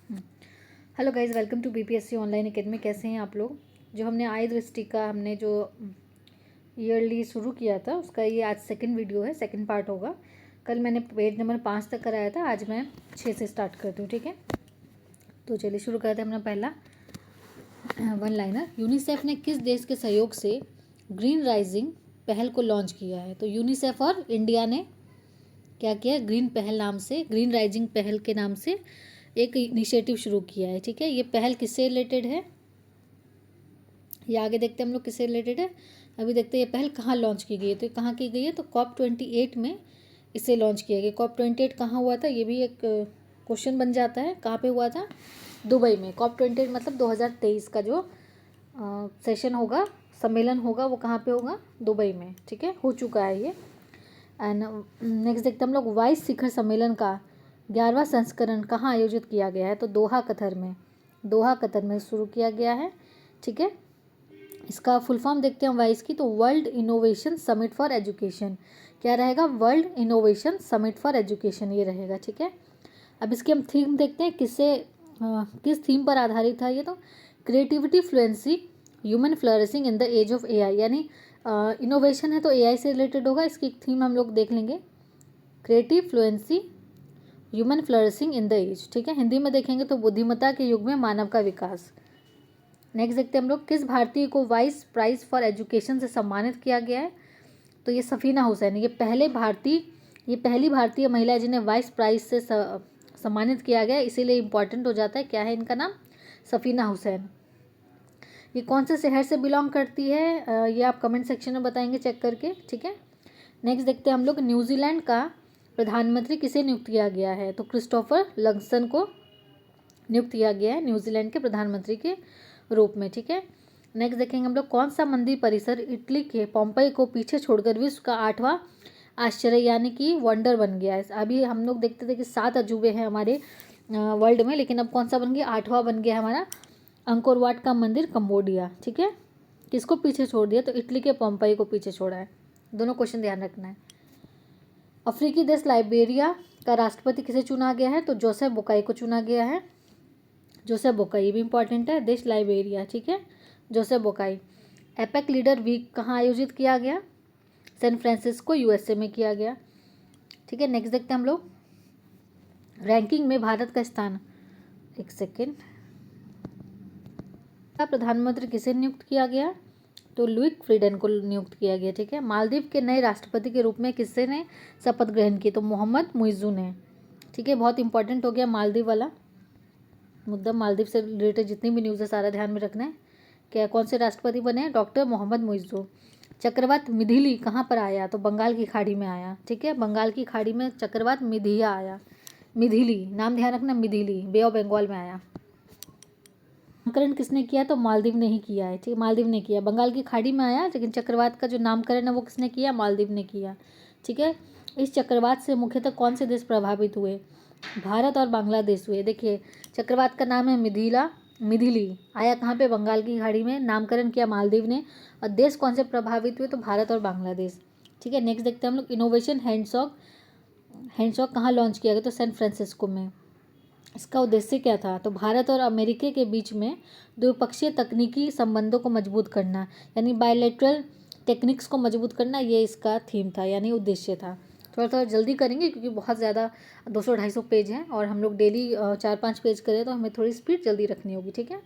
Hello guys, welcome to BPSC online academy. कैसे हैं आप लोग। जो हमने आई दृष्टि का हमने जो ईयरली शुरू किया था उसका ये आज सेकंड वीडियो है, सेकंड पार्ट होगा। कल मैंने पेज नंबर 5 तक कराया था, आज मैं 6 से स्टार्ट करती हूँ। ठीक है, तो चलिए शुरू करते हैं अपना पहला वन लाइनर। यूनिसेफ ने किस देश के सहयोग से ग्रीन राइजिंग पहल को लॉन्च किया है। तो यूनिसेफ और इंडिया ने क्या किया, ग्रीन पहल नाम से, ग्रीन राइजिंग पहल के नाम से एक इनिशिएटिव शुरू किया है। ठीक है, ये पहल किससे रिलेटेड है ये आगे देखते हैं हम लोग किससे रिलेटेड है। अभी देखते हैं ये पहल कहाँ लॉन्च की गई है। तो कहाँ की गई है, तो COP28 में इसे लॉन्च किया गया। COP28 कहाँ हुआ था, ये भी एक क्वेश्चन बन जाता है। कहाँ पे हुआ था, दुबई में। COP28 मतलब 2023 का जो सेशन होगा, सम्मेलन होगा, वो कहाँ पे होगा, दुबई में। ठीक है, हो चुका है ये। एंड नेक्स्ट देखते हैं हम लोग, 22 शिखर सम्मेलन का 11वां संस्करण कहाँ आयोजित किया गया है। तो दोहा कतर में, दोहा कतर में शुरू किया गया है। ठीक है, इसका फुल फॉर्म देखते हैं हम 22 की। तो world innovation summit for education, क्या रहेगा, world innovation summit for education, ये रहेगा। ठीक है, अब इसकी हम थीम देखते हैं, किस थीम पर आधारित था ये। तो creativity, fluency, human flourishing in the age of AI, यानी इनोवेशन है तो एआई से रिलेटेड होगा। इसकी थीम हम लोग देख लेंगे, creative fluency, human flourishing in the age. ठीक है, हिंदी में देखेंगे तो बुद्धिमत्ता के युग में मानव का विकास। नेक्स्ट देखते हैं हम लोग, किस भारतीय को वाइस प्राइज फॉर एजुकेशन से सम्मानित किया गया है। तो ये सफ़ीना हुसैन, ये पहली भारतीय महिला जिन्हें वाइस प्राइज से सम्मानित किया गया, इसीलिए इम्पॉर्टेंट हो जाता है। क्या है इनका नाम, सफ़ीना हुसैन। ये कौन से शहर से बिलोंग करती है, ये आप कमेंट सेक्शन में बताएंगे चेक करके। ठीक है, नेक्स्ट देखते हैं हम लोग, न्यूजीलैंड का प्रधानमंत्री किसे नियुक्त किया गया है। तो क्रिस्टोफर लक्सन को नियुक्त किया गया है न्यूजीलैंड के प्रधानमंत्री के रूप में। ठीक है, नेक्स्ट देखेंगे हम लोग, कौन सा मंदिर परिसर इटली के पोम्पई को पीछे छोड़कर विश्व का 8वां आश्चर्य यानी कि वंडर बन गया है। अभी हम लोग देखते थे कि 7 अजूबे हैं हमारे वर्ल्ड में, लेकिन अब कौन सा बन गया, 8वां बन गया हमारा अंकोर वाट का मंदिर, कंबोडिया। ठीक है, किसको पीछे छोड़ दिया, तो इटली के पोम्पई को पीछे छोड़ा है। दोनों क्वेश्चन ध्यान रखना है। अफ्रीकी देश लाइबेरिया का राष्ट्रपति किसे चुना गया है। तो जोसेफ बोकाई को चुना गया है, जोसेफ बोकाई भी इंपॉर्टेंट है, देश लाइबेरिया। ठीक है, जोसेफ बोकाई। एपेक लीडर वीक कहाँ आयोजित किया गया, सैन फ्रांसिस्को यूएसए में किया गया। ठीक है, नेक्स्ट देखते हैं हम लोग, रैंकिंग में भारत का स्थान, एक सेकेंड, प्रधानमंत्री किसे नियुक्त किया गया, तो लुइक फ्रीडन को नियुक्त किया गया। ठीक है, मालदीव के नए राष्ट्रपति के रूप में किससे ने शपथ ग्रहण की, तो मोहम्मद मुइज़्ज़ू ने। ठीक है, बहुत इंपॉर्टेंट हो गया मालदीव वाला मुद्दा। मालदीव से रिलेटेड जितनी भी न्यूज़ है सारा ध्यान में रखना है। क्या, कौन से राष्ट्रपति बने, डॉक्टर मोहम्मद मुइज़्ज़ू। चक्रवात मिथिली कहाँ पर आया, तो बंगाल की खाड़ी में आया। ठीक है, बंगाल की खाड़ी में चक्रवात मिथिया आया, मिथिली नाम ध्यान रखना, मिथिली बे ऑफ बंगाल में आया। नामकरण किसने किया, तो मालदीव ने ही किया है। ठीक है, मालदीव ने किया, बंगाल की खाड़ी में आया, लेकिन चक्रवात का जो नामकरण है वो किसने किया, मालदीव ने किया। ठीक है, इस चक्रवात से मुख्यतः कौन से देश प्रभावित हुए, भारत और बांग्लादेश हुए। देखिए, चक्रवात का नाम है मिथिली, आया कहाँ पे, बंगाल की खाड़ी में, नामकरण किया मालदीव ने, और देश कौन से प्रभावित हुए, तो भारत और बांग्लादेश। ठीक है, नेक्स्ट देखते हैं हम लोग, इनोवेशन हैंड्सऑक कहाँ लॉन्च किया गया, तो सैन फ्रांसिस्को में। इसका उद्देश्य क्या था, तो भारत और अमेरिका के बीच में द्विपक्षीय तकनीकी संबंधों को मजबूत करना, यानी बायलैटरल टेक्निक्स को मजबूत करना, ये इसका थीम था, यानी उद्देश्य था। थोड़ा थोड़ा जल्दी करेंगे क्योंकि बहुत ज़्यादा 200-250 पेज हैं और हम लोग डेली 4-5 पेज करें तो हमें थोड़ी स्पीड जल्दी रखनी होगी। ठीक है,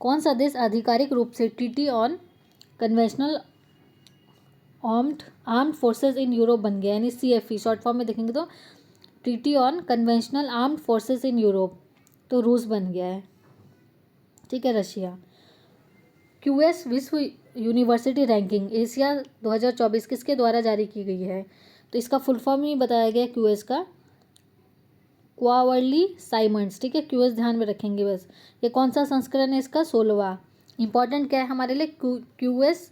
कौन सा देश आधिकारिक रूप से treaty on conventional armed forces in Europe बन गया, यानी CFE शॉर्ट फॉर्म में देखेंगे तो treaty on conventional armed forces in Europe, तो रूस बन गया है। ठीक है, रशिया। QS विश्व यूनिवर्सिटी रैंकिंग एशिया 2024 किसके द्वारा जारी की गई है, तो इसका फुल फॉर्म ही बताया गया QS का, क्वावर्ली साइमंड्स। ठीक है, QS ध्यान में रखेंगे बस। ये कौन सा संस्करण है इसका, 16वां। इंपॉर्टेंट क्या है हमारे लिए, QS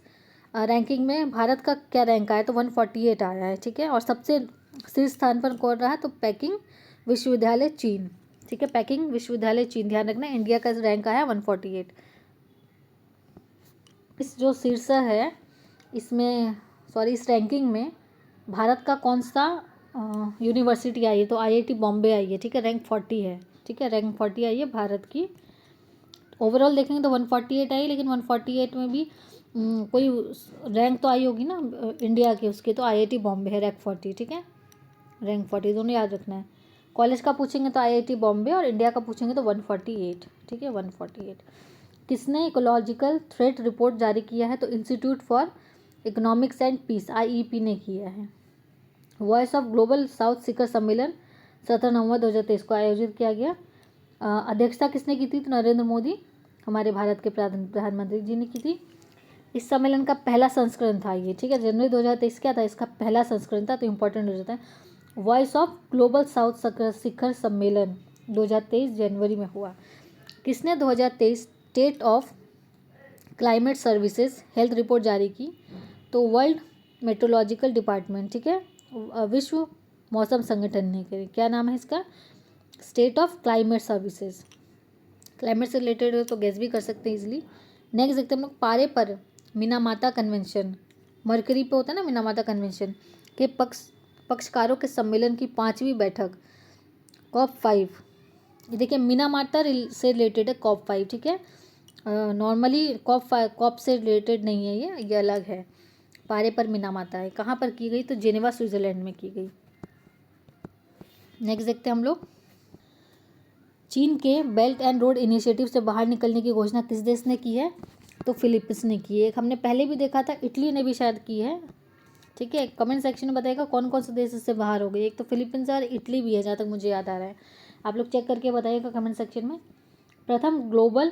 रैंकिंग में भारत का क्या रैंक आया, तो 148 आया है। ठीक है, और सबसे शीर्ष स्थान पर कौन रहा, तो पेकिंग विश्वविद्यालय चीन। ठीक है, पेकिंग विश्वविद्यालय चीन, ध्यान रखना, इंडिया का रैंक आया 148। इस जो शीर्ष है इसमें, इस रैंकिंग में भारत का कौन सा यूनिवर्सिटी आई है तो आईआईटी बॉम्बे आई है, ठीक है, रैंक 40 है, ठीक है, रैंक 40 आई है भारत की। ओवरऑल देखेंगे तो 148 आई, लेकिन 148 में भी कोई रैंक तो आई होगी ना इंडिया की, उसकी तो आईआईटी बॉम्बे है रैंक 40, ठीक है, रैंक 40 दोनों याद रखना है। कॉलेज का पूछेंगे तो आईआईटी बॉम्बे, और इंडिया का पूछेंगे तो 148, ठीक है, 148। किसने इकोलॉजिकल थ्रेट रिपोर्ट जारी किया है? तो Institute for Economics and Peace, IEP ने किया है। वॉइस ऑफ ग्लोबल साउथ शिखर सम्मेलन 17 नवंबर 2023 को आयोजित किया गया। अध्यक्षता किसने की थी? तो नरेंद्र मोदी, हमारे भारत के प्रधानमंत्री जी ने की थी। इस सम्मेलन का पहला संस्करण था ये, ठीक है, जनवरी 2023 क्या था, इसका पहला संस्करण था, तो इम्पोर्टेंट हो जाता है। वॉइस ऑफ ग्लोबल साउथ शिखर सम्मेलन 2023 जनवरी में हुआ। किसने 2023 state of climate services health report जारी की? तो वर्ल्ड मेट्रोलॉजिकल डिपार्टमेंट, ठीक है, विश्व मौसम संगठन ने करी। क्या नाम है इसका? State of climate services. Climate से रिलेटेड है तो गेस भी कर सकते हैं इजीली। नेक्स्ट देखते हैं हम लोग, पारे पर मिनामाता कन्वेंशन, मरकरी पे होता है ना मिनामाता कन्वेंशन के पक्षकारों के सम्मेलन की 5वीं बैठक COP5। ये देखिए मिनामाता से रिलेटेड है COP5, ठीक है, नॉर्मली COP से रिलेटेड नहीं है, ये अलग है। पारे पर मिनामाता है, कहाँ पर की गई? तो जेनेवा स्विट्जरलैंड में की गई। नेक्स्ट देखते हैं हम लोग, चीन के बेल्ट एंड रोड इनिशिएटिव से बाहर निकलने की घोषणा किस देश ने की है? तो फिलीपींस ने की है। एक हमने पहले भी देखा था, इटली ने भी शायद की है, ठीक है। कमेंट सेक्शन में बताइएगा कौन कौन से देश इससे बाहर हो गए। एक तो फिलीपींस और इटली भी है जहाँ तक मुझे याद आ रहा है, आप लोग चेक करके बताइएगा कमेंट सेक्शन में। प्रथम ग्लोबल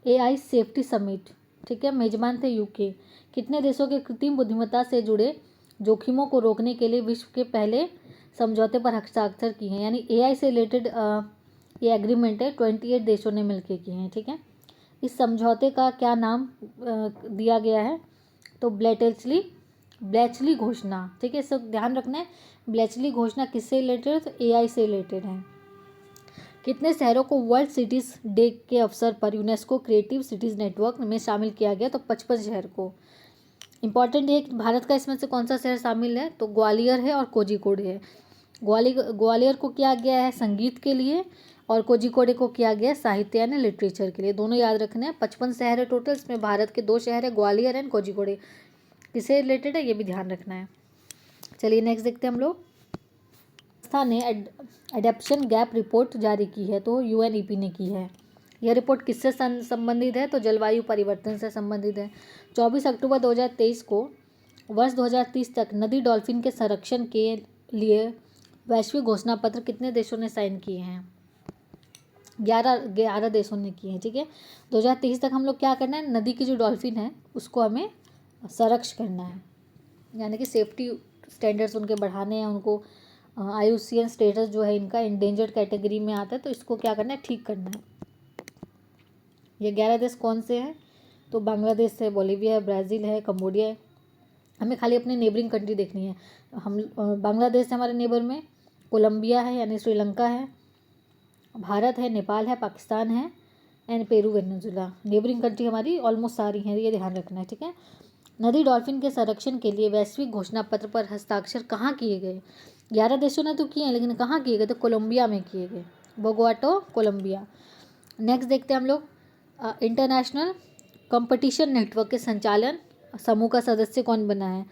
AI सेफ्टी समिट, ठीक है, मेजबान थे यूके। कितने देशों के कृत्रिम बुद्धिमत्ता से जुड़े जोखिमों को रोकने के लिए विश्व के पहले समझौते पर हस्ताक्षर किए हैं? यानी AI से रिलेटेड ये एग्रीमेंट है 28 देशों ने मिलकर किए हैं, ठीक है। इस समझौते का क्या नाम दिया गया है? तो ब्लेचली घोषणा, ठीक है, सब ध्यान रखना है। ब्लेचली घोषणा किससे रिलेटेड है? तो AI से रिलेटेड है। कितने शहरों को वर्ल्ड सिटीज़ डे के अवसर पर यूनेस्को क्रिएटिव सिटीज़ नेटवर्क में शामिल किया गया? तो 55 शहर को। इंपॉर्टेंट है भारत का इसमें से कौन सा शहर शामिल है? तो ग्वालियर है और कोझिकोड है। ग्वालियर को किया गया है संगीत के लिए, और कोझिकोड को किया गया है साहित्य यानी लिटरेचर के लिए। दोनों याद रखने हैं। 55 शहर है टोटल, इसमें भारत के 2 शहर है, ग्वालियर एंड कोझिकोड। किससे रिलेटेड है ये भी ध्यान रखना है। चलिए नेक्स्ट देखते हैं हम लोग, संस्था ने एडेप्शन गैप रिपोर्ट जारी की है? तो UNEP ने की है। यह रिपोर्ट किससे संबंधित है? तो जलवायु परिवर्तन से संबंधित है। 24 अक्टूबर 2023 को वर्ष 2030 तक नदी डॉल्फिन के संरक्षण के लिए वैश्विक घोषणा पत्र कितने देशों ने साइन किए हैं? 11 देशों ने किए हैं, ठीक है। 2023 तक हम लोग क्या करना है? नदी की जो डॉल्फिन है उसको हमें संरक्षण करना है, यानी कि सेफ्टी स्टैंडर्ड्स उनके बढ़ाने हैं, उनको IUCN स्टेटस जो है इनका इंडेंजर्ड कैटेगरी में आता है, तो इसको क्या करना है? ठीक करना है। ये 11 देश कौन से हैं? तो बांग्लादेश है, बोलीविया है, ब्राज़ील है, कंबोडिया है। हमें खाली अपनी नेबरिंग कंट्री देखनी है। हम बांग्लादेश है हमारे नेबर में, कोलंबिया है यानी श्रीलंका है, भारत है, नेपाल है, पाकिस्तान है and Peru Venezuela. Neighbouring country हमारी ऑलमोस्ट सारी हैं, ये ध्यान रखना है, ठीक है। नदी डॉल्फिन के संरक्षण के लिए वैश्विक घोषणा पत्र पर हस्ताक्षर कहाँ किए गए? 11 देशों ने तो किए हैं, लेकिन कहाँ किए गए? तो कोलंबिया में किए गए, बोगोटा, कोलंबिया। नेक्स्ट देखते हैं हम लोग, इंटरनेशनल कंपटीशन नेटवर्क के संचालन समूह का सदस्य कौन बना है?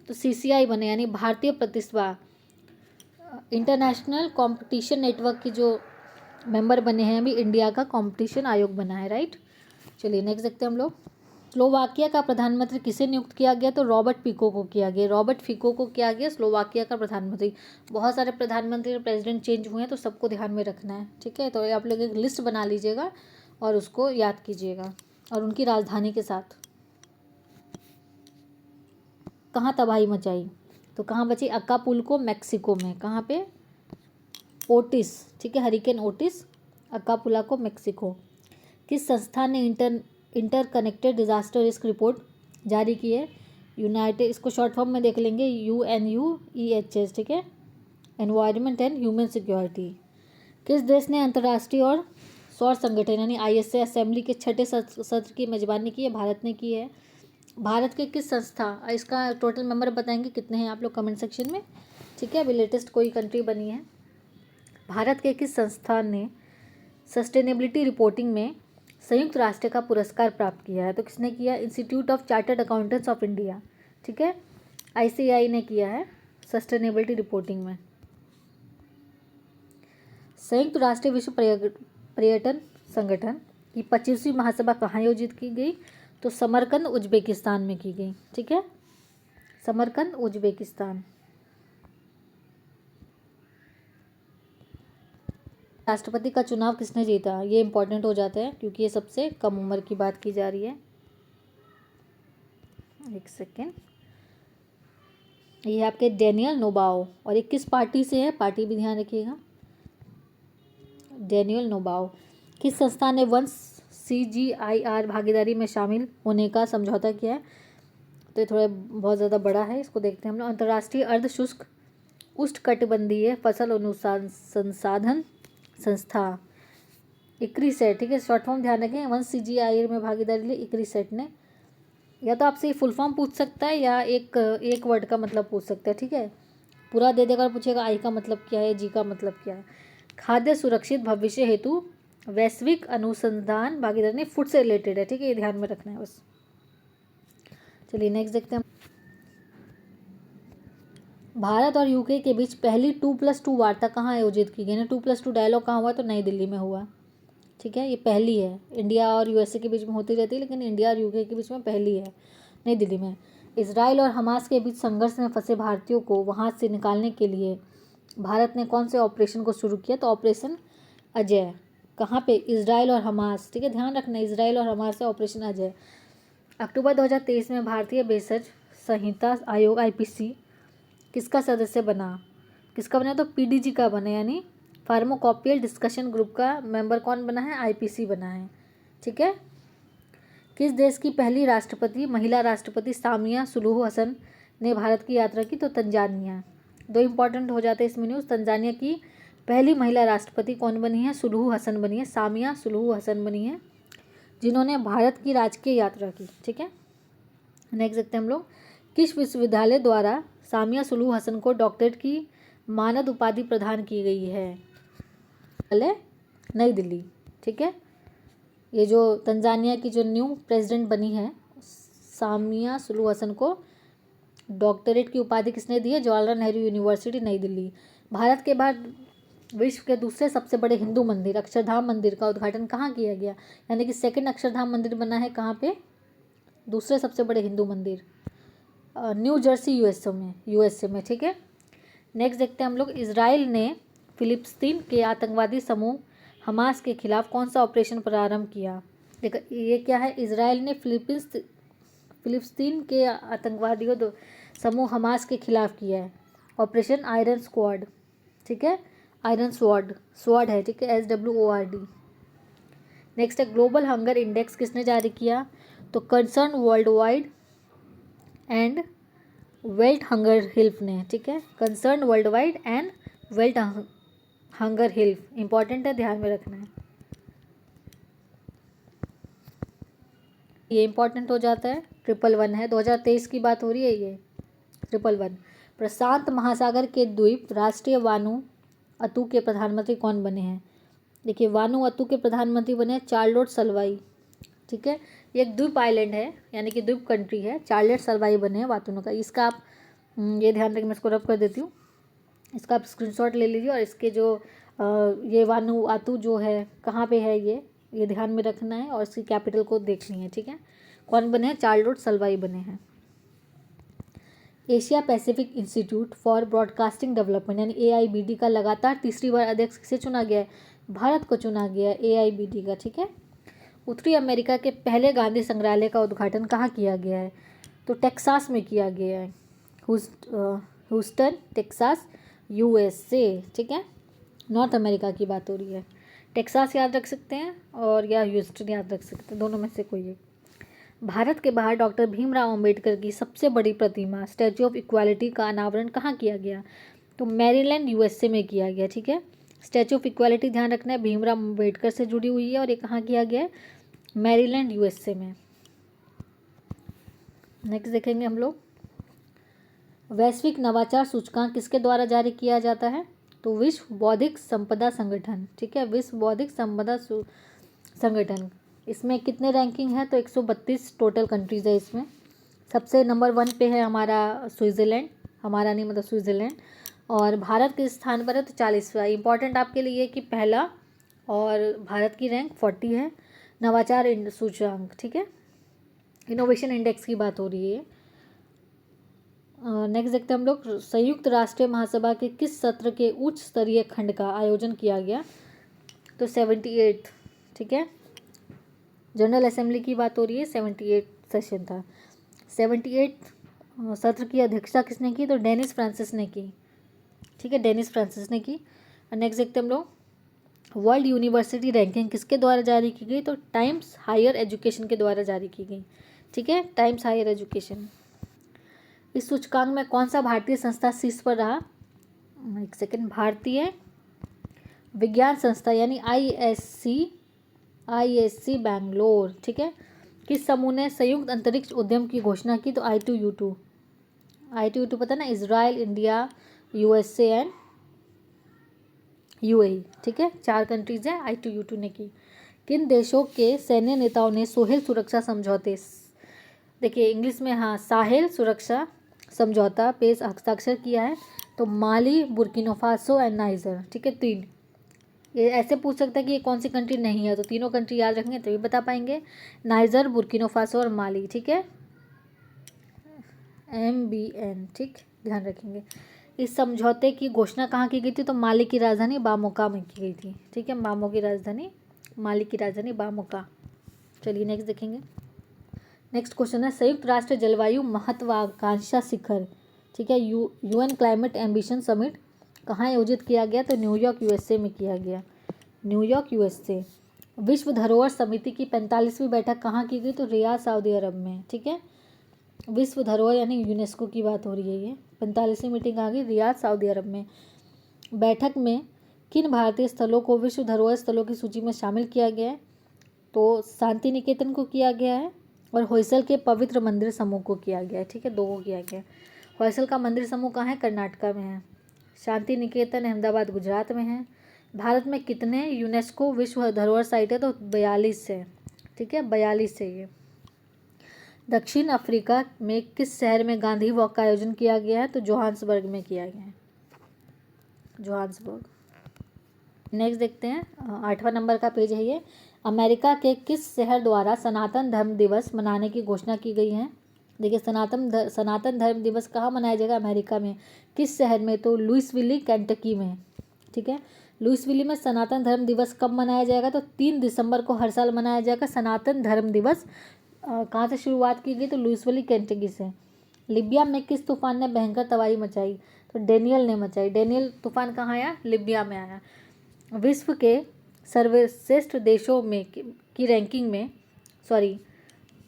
तो CCI बने, यानी भारतीय प्रतिस्पर्धा इंटरनेशनल कंपटीशन नेटवर्क की जो मेंबर बने हैं, अभी इंडिया का कंपटीशन आयोग बना है, राइट। चलिए नेक्स्ट देखते हैं हम लोग, स्लोवाकिया का प्रधानमंत्री किसे नियुक्त किया गया? तो रॉबर्ट फिको को किया गया। रॉबर्ट फिको को किया गया स्लोवाकिया का प्रधानमंत्री। बहुत सारे प्रधानमंत्री और प्रेसिडेंट चेंज हुए हैं, तो सबको ध्यान में रखना है, ठीक है। तो आप लोग एक लिस्ट बना लीजिएगा और उसको याद कीजिएगा, और उनकी राजधानी के साथ। कहाँ तबाही मचाई? तो कहाँ बची? अकापुल्को मैक्सिको में। कहाँ पे? ओटिस, ठीक है, हरिकेन ओटिस, अकापुल्को मैक्सिको। किस संस्था ने इंटरकनेक्टेड डिजास्टर रिस्क रिपोर्ट जारी की है? यूनाइटेड, इसको शॉर्ट फॉर्म में देख लेंगे, UNUEHS, ठीक है, एनवायरनमेंट एंड ह्यूमन सिक्योरिटी। किस देश ने अंतर्राष्ट्रीय और सौर संगठन यानी ISA असेंबली के 6ठे सत्र की मेजबानी की है? भारत ने की है। भारत के किस संस्था, इसका टोटल मेंबर बताएंगे कितने हैं आप लोग कमेंट सेक्शन में। ठीक है, अभी लेटेस्ट कोई कंट्री बनी है। भारत के किस संस्थान ने सस्टेनेबिलिटी रिपोर्टिंग में संयुक्त राष्ट्र का पुरस्कार प्राप्त किया है? तो किसने किया? Institute of chartered accountants of India, ठीक है, ICAI ने किया है सस्टेनेबिलिटी रिपोर्टिंग में। संयुक्त राष्ट्र विश्व पर्यटन संगठन की 25वीं महासभा कहाँ आयोजित की गई? तो समरकंद उज्बेकिस्तान में की गई, ठीक है, समरकंद उज्बेकिस्तान। राष्ट्रपति का चुनाव किसने जीता? ये इंपॉर्टेंट हो जाता है क्योंकि ये सबसे कम उम्र की बात की जा रही है। एक सेकेंड, ये आपके डेनियल नोबाओ, और ये किस पार्टी से है? पार्टी भी ध्यान रखिएगा। डेनियल नोबाओ। किस संस्था ने वंश CGIAR भागीदारी में शामिल होने का समझौता किया है? तो ये थोड़ा बहुत ज़्यादा बड़ा है, इसको देखते हैं हम लोग। अंतर्राष्ट्रीय अर्ध शुष्क उष्णकटिबंधीय फसल अनुसंधान संस्था ICRISAT, ठीक है, शॉर्ट फॉर्म ध्यान रखें। वंश CGIAR में भागीदारी ली ICRISAT ने। या तो आपसे फुल फॉर्म पूछ सकता है या एक वर्ड का मतलब पूछ सकता है, ठीक है, पूरा दे देगा और पूछेगा I का मतलब क्या है, G का मतलब क्या है। खाद्य सुरक्षित भविष्य हेतु वैश्विक अनुसंधान भागीदारी नहीं, फूड से रिलेटेड है, ठीक है, ये ध्यान में रखना है बस। चलिए नेक्स्ट देखते हैं। भारत और UK के बीच पहली 2+2 वार्ता कहाँ आयोजित की गई ना? 2+2 डायलॉग कहाँ हुआ? तो नई दिल्ली में हुआ, ठीक है, ये पहली है। इंडिया और USA के बीच में होती रहती है, लेकिन इंडिया और UK के बीच में पहली है, नई दिल्ली में। इजराइल और हमास के बीच संघर्ष में फंसे भारतीयों को वहाँ से निकालने के लिए भारत ने कौन से ऑपरेशन को शुरू किया? तो ऑपरेशन अजय। कहाँ पे? इजराइल और हमास, ठीक है, ध्यान रखना, इजराइल और हमास से ऑपरेशन अजय। अक्टूबर 2023 में भारतीय भेषज संहिता आयोग IPC किसका सदस्य बना? किसका बना? तो PDG का बना, यानी फार्माकोपियल डिस्कशन ग्रुप का मेंबर कौन बना है? IPC बना है, ठीक है। किस देश की पहली राष्ट्रपति महिला राष्ट्रपति सामिया सुलूहु हसन ने भारत की यात्रा की? तो तंजानिया। दो इंपॉर्टेंट हो जाते हैं इसमें न्यूज़। तंजानिया की पहली महिला राष्ट्रपति कौन बनी है? सुलूहु हसन बनी है, सामिया सुलूहु हसन बनी है, जिन्होंने भारत की राजकीय यात्रा की, ठीक है। नेक्स्ट देखते हैं हम लोग। किस विश्वविद्यालय द्वारा सामिया सुलूहु हसन को डॉक्टरेट की मानद उपाधि प्रदान की गई है? नई दिल्ली, ठीक है। ये जो तंजानिया की जो न्यू प्रेसिडेंट बनी है सामिया सुलूहु हसन को डॉक्टरेट की उपाधि किसने दी है? जवाहरलाल नेहरू यूनिवर्सिटी, नई दिल्ली। भारत के बाद विश्व के दूसरे सबसे बड़े हिंदू मंदिर अक्षरधाम मंदिर का उद्घाटन कहाँ किया गया? यानी कि सेकंड अक्षरधाम मंदिर बना है कहाँ पे? दूसरे सबसे बड़े हिंदू मंदिर न्यू जर्सी USA में, ठीक है। नेक्स्ट देखते हैं हम लोग। इजराइल ने फिलिस्तीन के आतंकवादी समूह हमास के खिलाफ कौन सा ऑपरेशन प्रारंभ किया? देखो ये क्या है, इजराइल ने फिलिस्तीन के आतंकवादियों समूह हमास के खिलाफ किया है ऑपरेशन आयरन स्क्वाड, ठीक है, आयरन स्वॉर्ड है, ठीक है, SWORD। नेक्स्ट है ग्लोबल हंगर इंडेक्स किसने जारी किया? तो concern world wide and wealth hunger हिल्फ ने, ठीक है, concern world wide and wealth hunger हिल्फ, important है, ध्यान में रखना है, ये इंपॉर्टेंट हो जाता है। 111 है, 2023 की बात हो रही है ये 111। प्रशांत महासागर के द्वीप राष्ट्रीय वानुअतु के प्रधानमंत्री कौन बने हैं? देखिए वानुअतु के प्रधानमंत्री बने हैं चार्लोट सल्वाई, ठीक है, ये एक द्वीप आइलैंड है, यानी कि द्वीप कंट्री है, चार्लोट सल्वाई बने हैं वातुनु का। इसका आप ये ध्यान रखें, मैं इसको रब कर देती हूँ, इसका आप स्क्रीनशॉट ले लीजिए और इसके जो ये वानुअतु जो है कहाँ पे है ये ध्यान में रखना है और इसकी कैपिटल को देखनी है, ठीक है। कौन बने हैं? चार्लोट सल्वाई बने हैं। Asia Pacific institute for broadcasting development यानी AIBD का लगातार तीसरी बार अध्यक्ष किसे चुना गया है? भारत को चुना गया है AIBD का, ठीक है। उत्तरी अमेरिका के पहले गांधी संग्रहालय का उद्घाटन कहाँ किया गया है? तो टेक्सास में किया गया है, ह्यूस्टन टेक्सास USA, ठीक है, नॉर्थ अमेरिका की बात हो रही है। टेक्सास याद रख सकते हैं और या ह्यूस्टन याद रख सकते हैं, दोनों में से कोई एक। भारत के बाहर डॉक्टर भीमराव अंबेडकर की सबसे बड़ी प्रतिमा स्टैच्यू ऑफ इक्वालिटी का अनावरण कहाँ किया गया? तो मैरीलैंड USA में किया गया, ठीक है। स्टैच्यू ऑफ इक्वालिटी ध्यान रखना है, भीमराव अंबेडकर से जुड़ी हुई है और ये कहाँ किया गया है? मैरीलैंड USA में। नेक्स्ट देखेंगे हम लोग। वैश्विक नवाचार सूचकांक किसके द्वारा जारी किया जाता है? तो विश्व बौद्धिक संपदा संगठन, ठीक है, विश्व बौद्धिक संपदा संगठन। इसमें कितने रैंकिंग है? तो 132 टोटल कंट्रीज है इसमें। सबसे नंबर 1 पे है हमारा स्विट्ज़रलैंड, हमारा नहीं मतलब स्विट्ज़रलैंड। और भारत किस स्थान पर है? तो 40वां। इंपॉर्टेंट आपके लिए कि पहला, और भारत की रैंक 40 है नवाचार सूचकांक, ठीक है, इनोवेशन इंडेक्स की बात हो रही है। नेक्स्ट देखते हैं हम लोग, संयुक्त राष्ट्र महासभा के किस सत्र के उच्च स्तरीय खंड का आयोजन किया गया? तो 78, ठीक है, जनरल असेंबली की बात हो रही है, 78 सेशन था। 78 सत्र की अध्यक्षता किसने की? तो डेनिस फ्रांसिस ने की, ठीक है, डेनिस फ्रांसिस ने की। नेक्स्ट देखते हैं हम लोग, वर्ल्ड यूनिवर्सिटी रैंकिंग किसके द्वारा जारी की गई? तो टाइम्स हायर एजुकेशन के द्वारा जारी की गई, ठीक है, टाइम्स हायर एजुकेशन। इस सूचकांक में कौन सा भारतीय संस्था शीर्ष पर रहा? एक सेकेंड, भारतीय विज्ञान संस्था यानी आईएससी बैंगलोर, ठीक है। किस समूह ने संयुक्त अंतरिक्ष उद्यम की घोषणा की? तो I2U2 पता ना, Israel, India, USA and UAE, ठीक है, 4 कंट्रीज हैं, I2U2 ने की। किन देशों के सैन्य नेताओं ने सोहेल सुरक्षा समझौते, देखिए इंग्लिश में हाँ, साहेल सुरक्षा समझौता पे हस्ताक्षर किया है? तो माली, बुर्किना फासो एंड नाइजर, ठीक है, 3। ये ऐसे पूछ सकता है कि ये कौन सी कंट्री नहीं है, तो तीनों कंट्री याद रखेंगे तभी बता पाएंगे, नाइजर, बुर्किना फासो और माली, ठीक है, MBN, ठीक, ध्यान रखेंगे। इस समझौते की घोषणा कहाँ की गई थी? तो माली की राजधानी बामोका में की गई थी, ठीक है, माली की राजधानी बामोका। चलिए नेक्स्ट देखेंगे। नेक्स्ट क्वेश्चन है, संयुक्त राष्ट्र जलवायु महत्वाकांक्षा शिखर, ठीक है, UN क्लाइमेट एम्बिशन समिट कहाँ आयोजित किया गया? तो न्यूयॉर्क USA में किया गया, न्यूयॉर्क USA। विश्व धरोहर समिति की 45वीं बैठक कहाँ की गई? तो रियाद, सऊदी अरब में, ठीक है, विश्व धरोहर यानी यूनेस्को की बात हो रही है। ये 45वीं मीटिंग आ गई रियाद, सऊदी अरब में। बैठक में किन भारतीय स्थलों को विश्व धरोहर स्थलों की सूची में शामिल किया गया है? तो शांति निकेतन को किया गया है और होयसल के पवित्र मंदिर समूह को किया गया है, ठीक है, 2 को किया गया है। होयसल का मंदिर समूह कहाँ है? कर्नाटका में है। शांति निकेतन अहमदाबाद, गुजरात में है। भारत में कितने यूनेस्को विश्व धरोहर साइट है? तो 42 है, ठीक है, 42 है ये। दक्षिण अफ्रीका में किस शहर में गांधी वॉक का आयोजन किया गया है? तो जोहान्सबर्ग में किया गया है, जोहान्सबर्ग। नेक्स्ट देखते हैं, 8वां नंबर का पेज है ये। अमेरिका के किस शहर द्वारा सनातन धर्म दिवस मनाने की घोषणा की गई है? देखिए सनातन धर्म दिवस कहाँ मनाया जाएगा? अमेरिका में। किस शहर में? तो लुइसविली, केंटकी में, ठीक है। लुइसविली में सनातन धर्म दिवस कब मनाया जाएगा? तो 3 दिसंबर को हर साल मनाया जाएगा सनातन धर्म दिवस। कहाँ से शुरुआत की गई? तो लुइसविली, केंटकी से। लिबिया में किस तूफान ने भयंकर तबाही मचाई? तो डेनियल ने मचाई। डेनियल तूफान कहाँ आया? लिबिया में आया। विश्व के सर्वश्रेष्ठ देशों में की रैंकिंग में,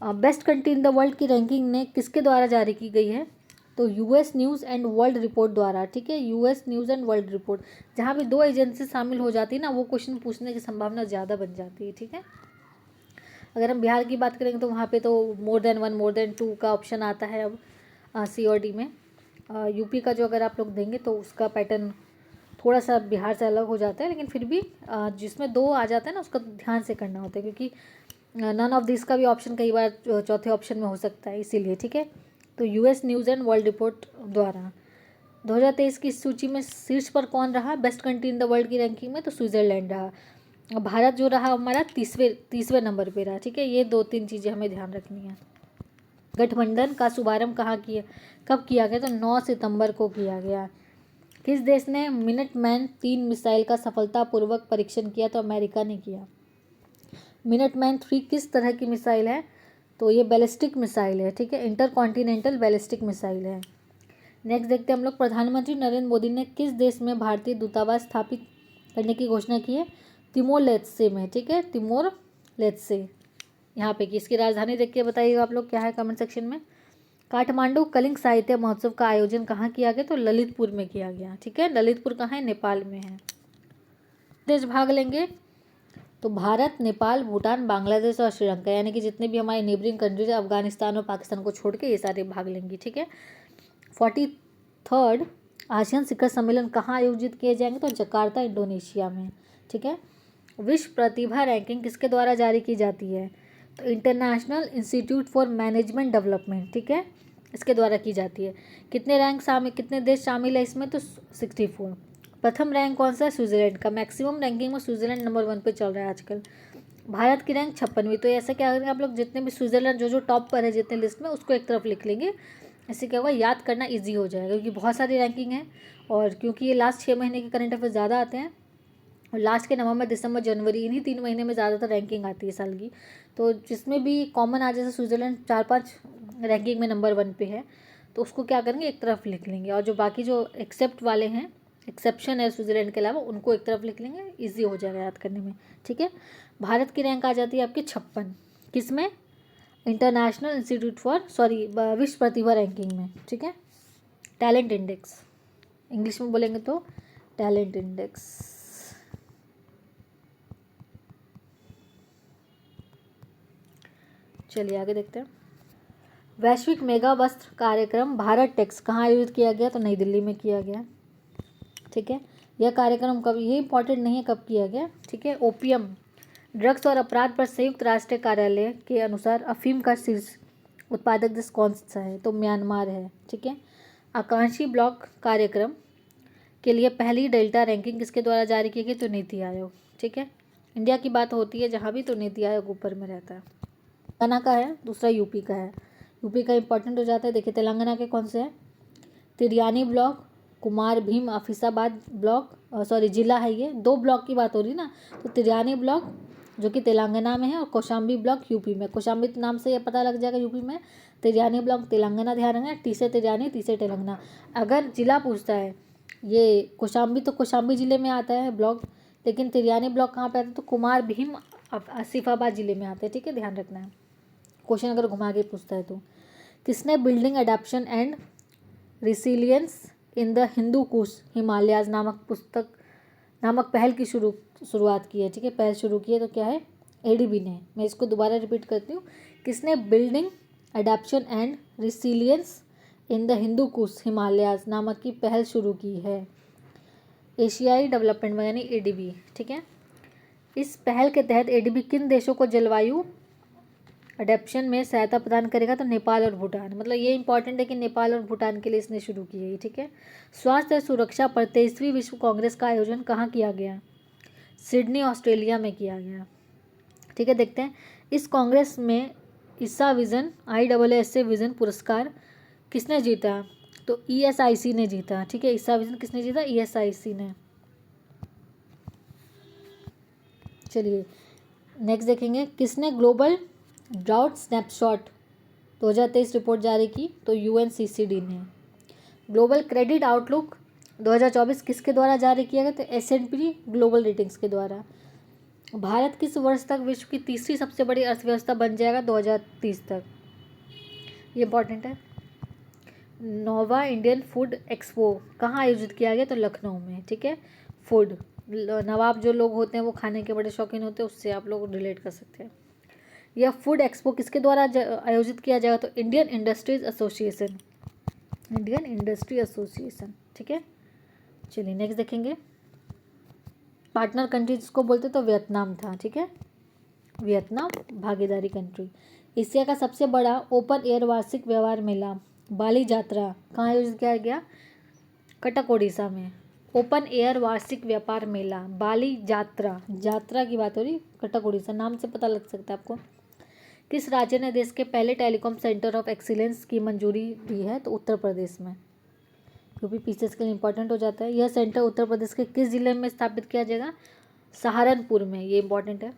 best country in the world की रैंकिंग ने किसके द्वारा जारी की गई है? तो US news and world report द्वारा, ठीक है, US news and world report. जहाँ भी 2 एजेंसी शामिल हो जाती है ना, वो क्वेश्चन पूछने की संभावना ज़्यादा बन जाती है, ठीक है। अगर हम बिहार की बात करेंगे तो वहाँ पे तो मोर देन 1, मोर देन 2 का ऑप्शन आता है अब C और D में। यूपी का जो अगर आप लोग देंगे तो उसका पैटर्न थोड़ा सा बिहार से अलग हो जाता है, लेकिन फिर भी जिसमें 2 आ जाता है ना उसका ध्यान से करना होता है, क्योंकि नन ऑफ दिस का भी ऑप्शन कई बार चौथे ऑप्शन में हो सकता है, इसीलिए, ठीक है। तो US news and world report द्वारा 2023 की सूची में शीर्ष पर कौन रहा best country in the world की रैंकिंग में? तो स्विट्ज़रलैंड रहा। भारत जो रहा हमारा 30वें नंबर पे रहा, ठीक है। ये 2-3 चीज़ें हमें ध्यान रखनी है। गठबंधन का शुभारंभ कब किया गया? तो 9 सितंबर को किया गया। किस देश ने मिनटमैन 3 मिसाइल का सफलतापूर्वक परीक्षण किया? तो अमेरिका ने किया। मिनटमैन 3 किस तरह की मिसाइल है? तो ये बैलिस्टिक मिसाइल है, ठीक है, इंटरकॉन्टिनेंटल बैलिस्टिक मिसाइल है। नेक्स्ट देखते हैं हम लोग, प्रधानमंत्री नरेंद्र मोदी ने किस देश में भारतीय दूतावास स्थापित करने की घोषणा की है? तिमोर लेत्से में, ठीक है, तिमोर लेत्से यहाँ पे की। इसकी राजधानी देख के बताइएगा आप लोग क्या है कमेंट सेक्शन में। काठमांडू कलिंग साहित्य महोत्सव का आयोजन कहाँ किया गया? तो ललितपुर में किया गया, ठीक है। ललितपुर कहाँ है? नेपाल में है। देश भाग लेंगे तो भारत, नेपाल, भूटान, बांग्लादेश और श्रीलंका, यानी कि जितने भी हमारे नेबरिंग कंट्रीज है, अफगानिस्तान और पाकिस्तान को छोड़ के ये सारे भाग लेंगी, ठीक है। थर्ड, आसियान शिखर सम्मेलन कहाँ आयोजित किए जाएंगे? तो जकार्ता, इंडोनेशिया में। ठीक है। विश्व प्रतिभा रैंकिंग किसके द्वारा जारी की जाती है? तो international institute for management development, ठीक है, इसके द्वारा की जाती है। कितने रैंक शामिल, कितने देश शामिल है इसमें? तो 64। प्रथम रैंक कौन सा है? स्विट्जरलैंड का। मैक्सिमम रैंकिंग में स्विट्जरलैंड नंबर 1 पे चल रहा है आजकल। भारत की रैंक 56वीं। तो ऐसा क्या करेंगे आप लोग, जितने भी स्विट्जरलैंड जो जो टॉप पर है जितने लिस्ट में, उसको एक तरफ लिख लेंगे। इससे क्या होगा, याद करना ईजी हो जाएगा, क्योंकि बहुत सारी रैंकिंग है और क्योंकि ये लास्ट 6 महीने के करंट अफेयर ज़्यादा आते हैं और लास्ट के नवंबर, दिसंबर, जनवरी, इन्हीं 3 महीने में ज़्यादातर रैंकिंग आती है साल की। तो जिसमें भी कॉमन आ, जैसे स्विट्जरलैंड 4-5 रैंकिंग में नंबर 1 पे है, तो उसको क्या करेंगे, एक तरफ लिख लेंगे। और जो बाकी जो एक्सेप्ट वाले हैं, एक्सेप्शन है स्विट्जरलैंड के अलावा, उनको एक तरफ लिख लेंगे, ईजी हो जाएगा याद करने में। ठीक है। भारत की रैंक आ जाती है आपकी 56, किस में? इंटरनेशनल इंस्टीट्यूट फॉर विश्व प्रतिभा रैंकिंग में। ठीक है। टैलेंट इंडेक्स, इंग्लिश में बोलेंगे तो टैलेंट इंडेक्स। चलिए आगे देखते हैं। वैश्विक मेगा वस्त्र कार्यक्रम भारत टेक्स कहाँ आयोजित किया गया? तो नई दिल्ली में किया गया। ठीक है। यह कार्यक्रम कब, ये इंपॉर्टेंट नहीं है कब किया गया। ठीक है। ओपियम, ड्रग्स और अपराध पर संयुक्त राष्ट्र कार्यालय के अनुसार अफीम का शीर्ष उत्पादक देश कौन सा है? तो म्यांमार है। ठीक है। आकांक्षी ब्लॉक कार्यक्रम के लिए पहली डेल्टा रैंकिंग किसके द्वारा जारी की गई? तो नीति आयोग। ठीक है। इंडिया की बात होती है जहाँ भी, तो नीति आयोग ऊपर में रहता है। तेलंगाना का है, दूसरा यूपी का है। यूपी का इंपॉर्टेंट हो जाता है। देखिए तेलंगाना के कौन से हैं? तिरयानी ब्लॉक, कुमार भीम आफिसाबाद ब्लॉक, जिला है ये, 2 ब्लॉक की बात हो रही ना। तो तिरयानी ब्लॉक जो कि तेलंगाना में है और कौशाम्बी ब्लॉक यूपी में। कौशाम्बी नाम से ये पता लग जाएगा यूपी में, तिरयानी ब्लॉक तेलंगाना, ध्यान रखना। तीसरे तिरयानी, तीसरे तेलंगाना। अगर जिला पूछता है ये कौशाम्बी, तो कौशाम्बी जिले में आता है ब्लॉक, लेकिन तिरयानी ब्लॉक कहाँ पे आता है? तो कुमार भीम आसिफाबाद जिले में आते हैं। ठीक है, ध्यान रखना है, क्वेश्चन अगर घुमा के पूछता है तो। किसने building adaptation and resilience in the Hindu Kush Himalayas नामक पहल की शुरुआत की है? ठीक है, पहल शुरू की है, तो क्या है? एडीबी ने। मैं इसको दोबारा रिपीट करती हूँ। किसने building adaptation and resilience in the Hindu Kush Himalayas नामक की पहल शुरू की है? एशियाई डेवलपमेंट बैंक यानी एडीबी। ठीक है। इस पहल के तहत एडीबी किन देशों को जलवायु अडेप्शन में सहायता प्रदान करेगा? तो नेपाल और भूटान। मतलब ये इंपॉर्टेंट है कि नेपाल और भूटान के लिए इसने शुरू की है। ठीक है। स्वास्थ्य और सुरक्षा पर 23वीं विश्व कांग्रेस का आयोजन कहाँ किया गया? सिडनी, ऑस्ट्रेलिया में किया गया। ठीक है, देखते हैं इस कांग्रेस में ईसा विजन ISSA विजन पुरस्कार किसने जीता? तो ESIC ने जीता। ठीक है, ईसा विजन किसने जीता? ESIC ने। चलिए नेक्स्ट देखेंगे, किसने ग्लोबल ड्राउट स्नैपशॉट 2023 रिपोर्ट जारी की? तो UNCCD ने। ग्लोबल क्रेडिट आउटलुक 2024 किसके द्वारा जारी किया गया? तो S&P ग्लोबल रेटिंग्स के द्वारा। भारत किस वर्ष तक विश्व की तीसरी सबसे बड़ी अर्थव्यवस्था बन जाएगा? 2030 तक। ये इंपॉर्टेंट है। नोवा इंडियन फूड एक्सपो कहाँ आयोजित किया गया? तो लखनऊ में। ठीक है। फूड, नवाब जो लोग होते हैं वो खाने के बड़े शौकीन होते हैं, उससे आप लोग रिलेट कर सकते हैं। यह फूड एक्सपो किसके द्वारा आयोजित किया जाएगा? तो Indian industries association, Indian industry association. ठीक है। चलिए नेक्स्ट देखेंगे, पार्टनर कंट्री जिसको बोलते तो वियतनाम था। ठीक है, वियतनाम भागीदारी कंट्री। एशिया का सबसे बड़ा ओपन एयर वार्षिक व्यापार मेला बाली यात्रा कहाँ आयोजित किया गया? कटक ओडिशा में। ओपन एयर वार्षिक व्यापार मेला बाली यात्रा, यात्रा की बात हो रही, कटक ओडिशा, नाम से पता लग सकता है आपको। किस राज्य ने देश के पहले टेलीकॉम सेंटर ऑफ एक्सीलेंस की मंजूरी दी है? तो उत्तर प्रदेश में। यूपी पीसीएस के लिए इंपॉर्टेंट हो जाता है। यह सेंटर उत्तर प्रदेश के किस जिले में स्थापित किया जाएगा? सहारनपुर में। ये इंपॉर्टेंट है।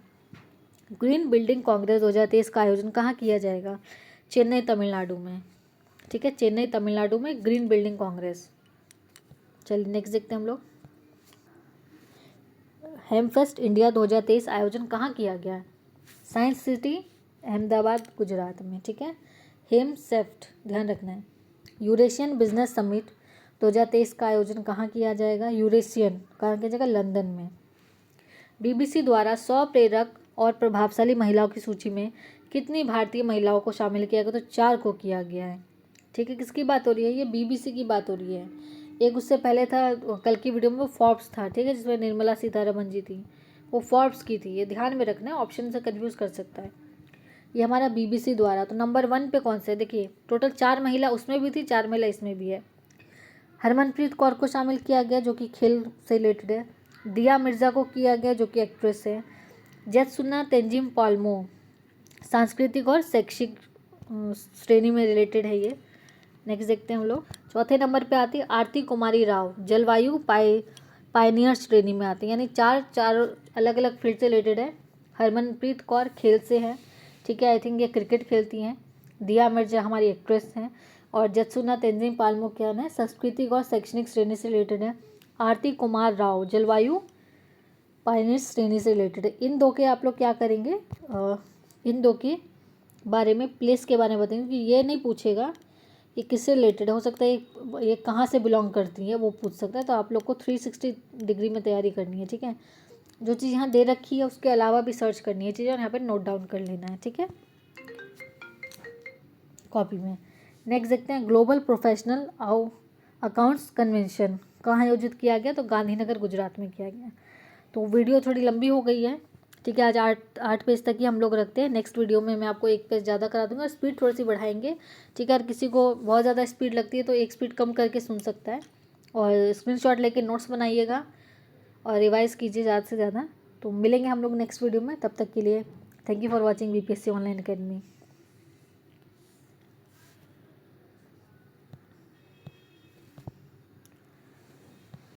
ग्रीन बिल्डिंग कांग्रेस 2023 का आयोजन कहाँ किया जाएगा? चेन्नई, तमिलनाडु में। ठीक है, चेन्नई तमिलनाडु में ग्रीन बिल्डिंग कांग्रेस। चलिए नेक्स्ट देखते हैं हम लोग, हेमफेस्ट इंडिया 2023 आयोजन कहाँ किया गया? साइंस सिटी अहमदाबाद, गुजरात में। ठीक है, हेमसेफ्ट ध्यान रखना है। यूरेशियन बिजनेस समिट 2023 का आयोजन कहाँ किया जाएगा? यूरेशियन कहाँ किया जाएगा? लंदन में। BBC द्वारा 100 प्रेरक और प्रभावशाली महिलाओं की सूची में कितनी भारतीय महिलाओं को शामिल किया गया? तो 4 को किया गया है। ठीक है, किसकी बात हो रही है, ये बीबीसी की बात हो रही है। एक उससे पहले था, कल की वीडियो में वो फोर्ब्स था, ठीक है, जिसमें निर्मला सीतारमण जी थी, वो फोर्ब्स की थी। ये ध्यान में रखना है, ऑप्शन से कन्फ्यूज़ कर सकता है। ये हमारा बीबीसी द्वारा। तो नंबर 1 पे कौन से, देखिए टोटल 4 महिला उसमें भी थी, 4 महिला इसमें भी है। हरमनप्रीत कौर को शामिल किया गया जो कि खेल से रिलेटेड है। दिया मिर्ज़ा को किया गया जो कि एक्ट्रेस है। जैतसुन्ना तेंजिम पाल्मो सांस्कृतिक और शैक्षिक श्रेणी में रिलेटेड है ये। नेक्स्ट देखते हैं हम लोग। चौथे नंबर पे आती है आरती कुमारी राव, जलवायु पायनियर श्रेणी में आती है, यानी चार अलग अलग फील्ड से रिलेटेड है। हरमनप्रीत कौर खेल से है, ठीक है, आई थिंक ये क्रिकेट खेलती हैं। दिया मिर्जा हमारी एक्ट्रेस हैं। और जत्सुना तेंजिंग पाल्मो क्या है, सांस्कृतिक और शैक्षणिक श्रेणी से रिलेटेड है। आरती कुमार राव जलवायु पायनियर श्रेणी से रिलेटेड है। इन दो के आप लोग क्या करेंगे, इन दो के बारे में, प्लेस के बारे में बताएंगे, कि ये नहीं पूछेगा ये किससे रिलेटेड है, हो सकता है ये कहाँ से बिलोंग करती है वो पूछ सकता है। तो आप लोग को 360 डिग्री में तैयारी करनी है, ठीक है। जो चीज़ यहाँ दे रखी है उसके अलावा भी सर्च करनी है चीज़ें, और यहाँ पे नोट डाउन कर लेना है, ठीक है, कॉपी में। नेक्स्ट देखते हैं, ग्लोबल प्रोफेशनल अकाउंट्स कन्वेंशन कहाँ आयोजित किया गया, तो गांधीनगर गुजरात में किया गया। तो वीडियो थोड़ी लंबी हो गई है, ठीक है, आज 8 पेज तक ही हम लोग रखते हैं। नेक्स्ट वीडियो में मैं आपको 1 पेज ज़्यादा करा दूंगा, स्पीड थोड़ी सी बढ़ाएंगे, ठीक है। अगर किसी को बहुत ज़्यादा स्पीड लगती है तो एक स्पीड कम करके सुन सकता है। और स्क्रीनशॉट लेके नोट्स बनाइएगा और रिवाइज़ कीजिए ज़्यादा से ज़्यादा। तो मिलेंगे हम लोग नेक्स्ट वीडियो में, तब तक के लिए thank you for watching BPSC online academy.